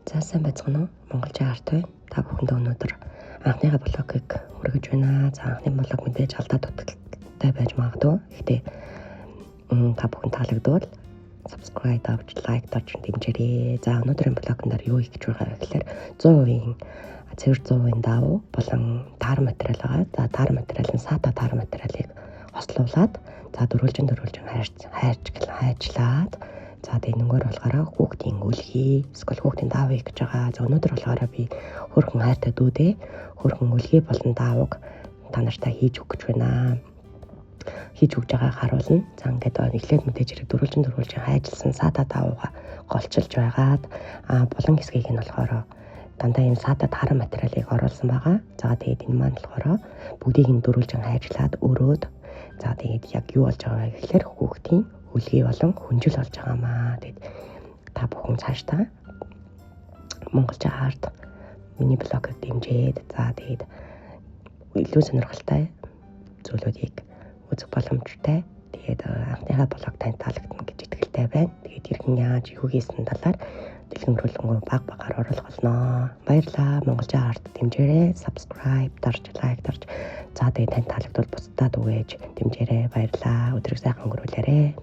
За сайн байцгаана уу? Монголчууд арт бай. Та бүхэндээ өнөөдөр анхныхаа блогийг хүргэж байна. За анхны блог мэдээж алдаад дутагдaltaй байж магадгүй. Гэхдээ та бүхэн таалагдвал subscribe авч лайк дарж дэмжээрэй. За өнөөдрийн блогон дээр юу хийж байгаа гэхээр 100% цэвэр 100% давуу болон таар материал байгаа. За таар материал нь сата таар материалыг хослуулад за дөрвөлжин хайчлаад за тэнгөр болохоор хүүхдийн үлгий эсвэл хүүхдийн даавыг гэж байгаа. За өнөөдөр болохоор би хөрхөн хайртай дүүдээ хөрхөн үлгий болон даавыг та нартай хийж өгч байна. Хийж өгж байгааг харуулна. За ингээд эхлээд мэдээж хэрэг дөрвөлжин хайжилсан сата даавга голчилж байгаад булан хэсгийг нь болохоор дандаа энэ сата таар материалыг оруулсан байгаа. За тэгээд энэ маань болохоор бүгдийг нь дөрвөлжин хайжлаад өрөөд за тэгээд яг юу болж байгаа вэ гэхээр хүүхдийн үлгий болон хүнжил болж байгаамаа. Тэгээд та бүхэн цаашдаа Монголчууд арт миний блогыг дэмжиж за тэгээд илүү сонирхолтой зүйлүүдийг үзэх боломжтой. Тэгээд анхныхаа блог тань таалагдана гэж итгэлтэй байна. Тэгээд хэрхэн яаж юу хийсэн талаар дэлгэрүүлэн багаар оруулах болно. Баярлалаа. Монголчууд арт дэмжээрэй. Subscribe дарж лайк дарж за тэгээд тань таалагдвал бусдад үгээж дэмжээрэй. Баярлалаа. Өдрийг сайхан өнгөрүүлээрэй.